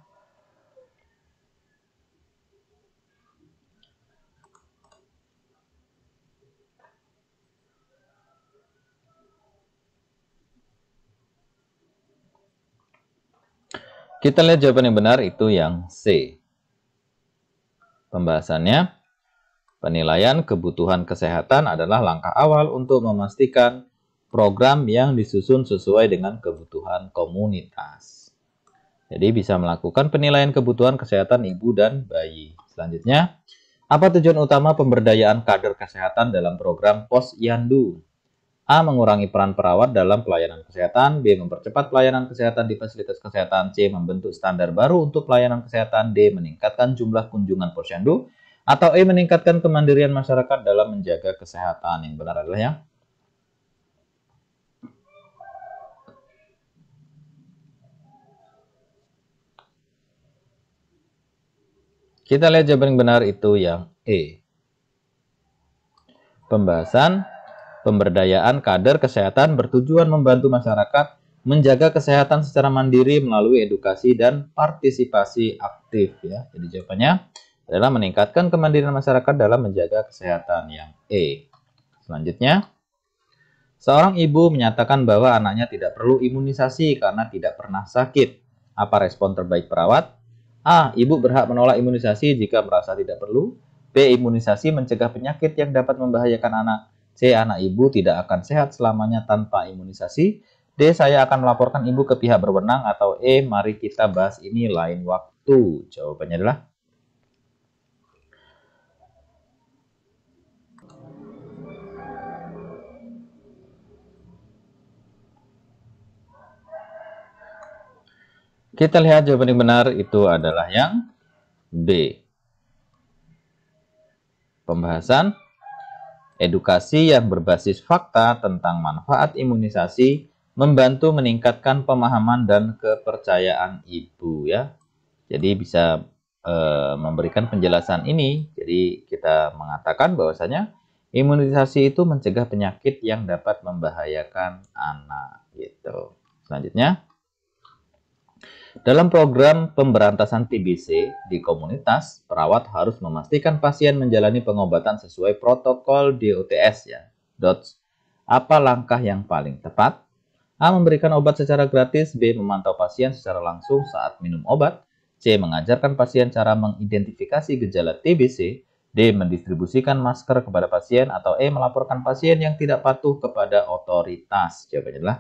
kita lihat jawaban yang benar itu yang C. Pembahasannya, penilaian kebutuhan kesehatan adalah langkah awal untuk memastikan program yang disusun sesuai dengan kebutuhan komunitas. Jadi bisa melakukan penilaian kebutuhan kesehatan ibu dan bayi. Selanjutnya, apa tujuan utama pemberdayaan kader kesehatan dalam program Posyandu? A. Mengurangi peran perawat dalam pelayanan kesehatan. B. Mempercepat pelayanan kesehatan di fasilitas kesehatan. C. Membentuk standar baru untuk pelayanan kesehatan. D. Meningkatkan jumlah kunjungan posyandu. Atau E. Meningkatkan kemandirian masyarakat dalam menjaga kesehatan. Yang benar adalah yang kita lihat jawaban yang benar itu yang E. Pembahasan, pemberdayaan kader kesehatan bertujuan membantu masyarakat menjaga kesehatan secara mandiri melalui edukasi dan partisipasi aktif ya. Jadi jawabannya adalah meningkatkan kemandirian masyarakat dalam menjaga kesehatan yang E. Selanjutnya, seorang ibu menyatakan bahwa anaknya tidak perlu imunisasi karena tidak pernah sakit. Apa respon terbaik perawat? A. Ibu berhak menolak imunisasi jika merasa tidak perlu. B. Imunisasi mencegah penyakit yang dapat membahayakan anak. C. Anak ibu tidak akan sehat selamanya tanpa imunisasi. D. Saya akan melaporkan ibu ke pihak berwenang. Atau E. Mari kita bahas ini lain waktu. Jawabannya adalah kita lihat jawaban yang benar itu adalah yang B. Pembahasan, edukasi yang berbasis fakta tentang manfaat imunisasi membantu meningkatkan pemahaman dan kepercayaan ibu ya. Jadi bisa memberikan penjelasan ini. Jadi kita mengatakan bahwasanya imunisasi itu mencegah penyakit yang dapat membahayakan anak gitu. Selanjutnya, dalam program pemberantasan TBC di komunitas, perawat harus memastikan pasien menjalani pengobatan sesuai protokol DOTS ya. DOTS. Apa langkah yang paling tepat? A. Memberikan obat secara gratis. B. Memantau pasien secara langsung saat minum obat. C. Mengajarkan pasien cara mengidentifikasi gejala TBC. D. Mendistribusikan masker kepada pasien. Atau E. Melaporkan pasien yang tidak patuh kepada otoritas. Jawabannya adalah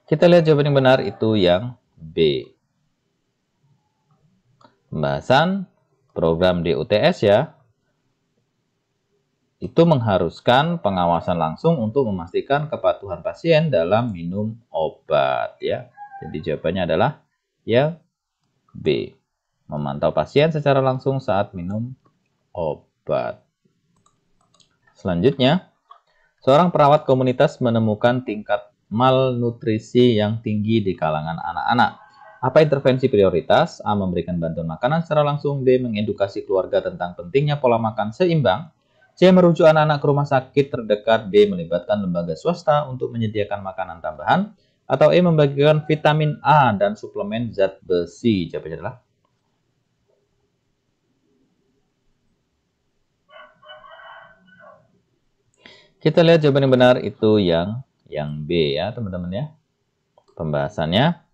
kita lihat jawaban yang benar itu yang B. Pembahasan program DOTS ya, itu mengharuskan pengawasan langsung untuk memastikan kepatuhan pasien dalam minum obat ya. Jadi jawabannya adalah ya B. Memantau pasien secara langsung saat minum obat. Selanjutnya, seorang perawat komunitas menemukan tingkat malnutrisi yang tinggi di kalangan anak-anak. Apa intervensi prioritas? A. Memberikan bantuan makanan secara langsung. B. Mengedukasi keluarga tentang pentingnya pola makan seimbang. C. Merujuk anak-anak ke rumah sakit terdekat. D. Melibatkan lembaga swasta untuk menyediakan makanan tambahan. Atau E. Membagikan vitamin A dan suplemen zat besi. Jawabannya adalah kita lihat jawaban yang benar itu yang B ya teman-teman ya. Pembahasannya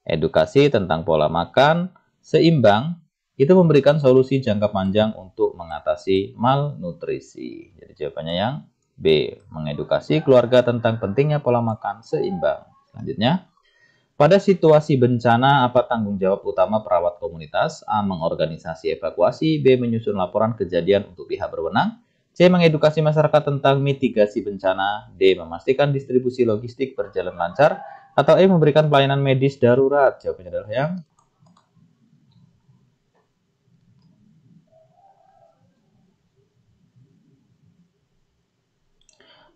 edukasi tentang pola makan seimbang itu memberikan solusi jangka panjang untuk mengatasi malnutrisi. Jadi jawabannya yang B, mengedukasi keluarga tentang pentingnya pola makan seimbang. Selanjutnya, pada situasi bencana apa tanggung jawab utama perawat komunitas? A. Mengorganisasi evakuasi. B. Menyusun laporan kejadian untuk pihak berwenang. C. Mengedukasi masyarakat tentang mitigasi bencana. D. Memastikan distribusi logistik berjalan lancar. Atau E. Memberikan pelayanan medis darurat. Jawabannya adalah yang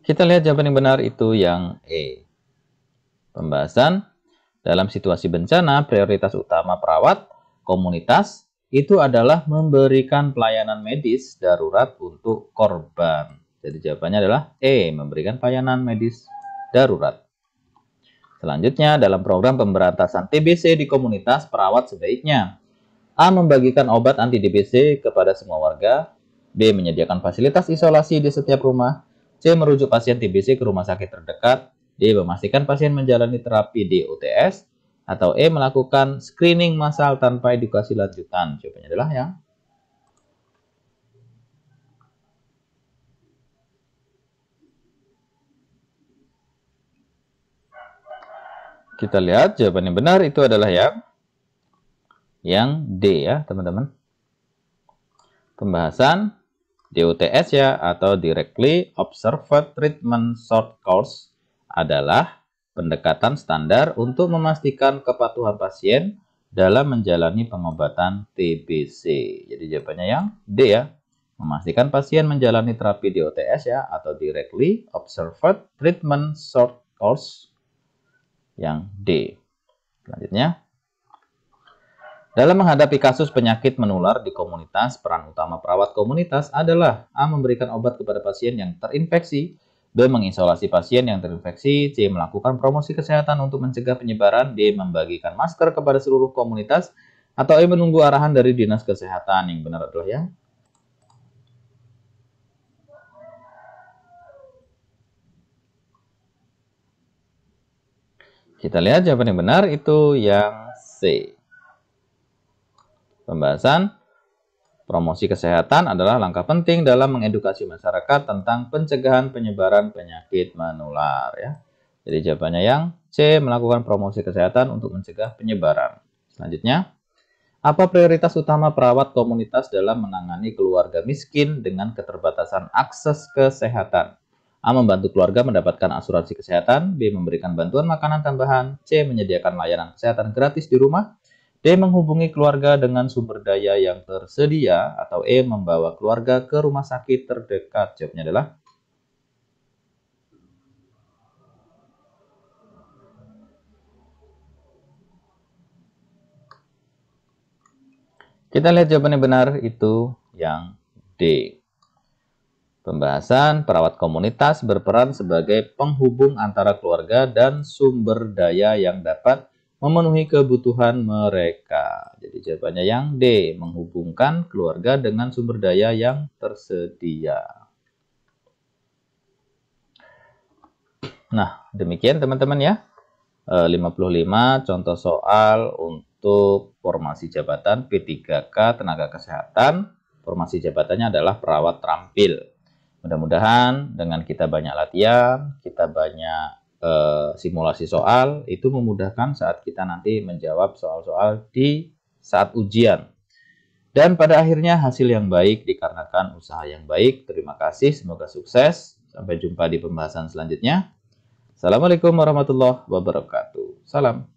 kita lihat jawaban yang benar itu yang E. Pembahasan dalam situasi bencana, prioritas utama perawat komunitas itu adalah memberikan pelayanan medis darurat untuk korban. Jadi jawabannya adalah E, memberikan pelayanan medis darurat. Selanjutnya, dalam program pemberantasan TBC di komunitas, perawat sebaiknya A. Membagikan obat anti-TBC kepada semua warga. B. Menyediakan fasilitas isolasi di setiap rumah. C. Merujuk pasien TBC ke rumah sakit terdekat. D. Memastikan pasien menjalani terapi DOTS. Atau E. Melakukan screening massal tanpa edukasi lanjutan. Jawabannya adalah yang kita lihat jawaban yang benar itu adalah yang D ya teman-teman. Pembahasan DOTS ya atau Directly Observed Treatment Short Course adalah pendekatan standar untuk memastikan kepatuhan pasien dalam menjalani pengobatan TBC. Jadi jawabannya yang D ya. Memastikan pasien menjalani terapi DOTS ya atau Directly Observed Treatment Short Course yang D. Selanjutnya, dalam menghadapi kasus penyakit menular di komunitas, peran utama perawat komunitas adalah A. Memberikan obat kepada pasien yang terinfeksi. B. Mengisolasi pasien yang terinfeksi. C. Melakukan promosi kesehatan untuk mencegah penyebaran. D. Membagikan masker kepada seluruh komunitas. Atau E. Menunggu arahan dari dinas kesehatan. Yang benar adalah yang kita lihat jawaban yang benar itu yang C. Pembahasan promosi kesehatan adalah langkah penting dalam mengedukasi masyarakat tentang pencegahan penyebaran penyakit menular ya. Jadi jawabannya yang C, melakukan promosi kesehatan untuk mencegah penyebaran. Selanjutnya, apa prioritas utama perawat komunitas dalam menangani keluarga miskin dengan keterbatasan akses kesehatan? A. Membantu keluarga mendapatkan asuransi kesehatan. B. Memberikan bantuan makanan tambahan. C. Menyediakan layanan kesehatan gratis di rumah. D. Menghubungi keluarga dengan sumber daya yang tersedia. Atau E. Membawa keluarga ke rumah sakit terdekat. Jawabnya adalah kita lihat jawaban yang benar itu yang D. Pembahasan perawat komunitas berperan sebagai penghubung antara keluarga dan sumber daya yang dapat memenuhi kebutuhan mereka. Jadi jawabannya yang D, menghubungkan keluarga dengan sumber daya yang tersedia. Nah, demikian teman-teman ya. 55 contoh soal untuk formasi jabatan P3K Tenaga Kesehatan. Formasi jabatannya adalah perawat terampil. Mudah-mudahan dengan kita banyak latihan, kita banyak simulasi soal, itu memudahkan saat kita nanti menjawab soal-soal di saat ujian. Dan pada akhirnya hasil yang baik dikarenakan usaha yang baik. Terima kasih, semoga sukses. Sampai jumpa di pembahasan selanjutnya. Assalamualaikum warahmatullahi wabarakatuh. Salam.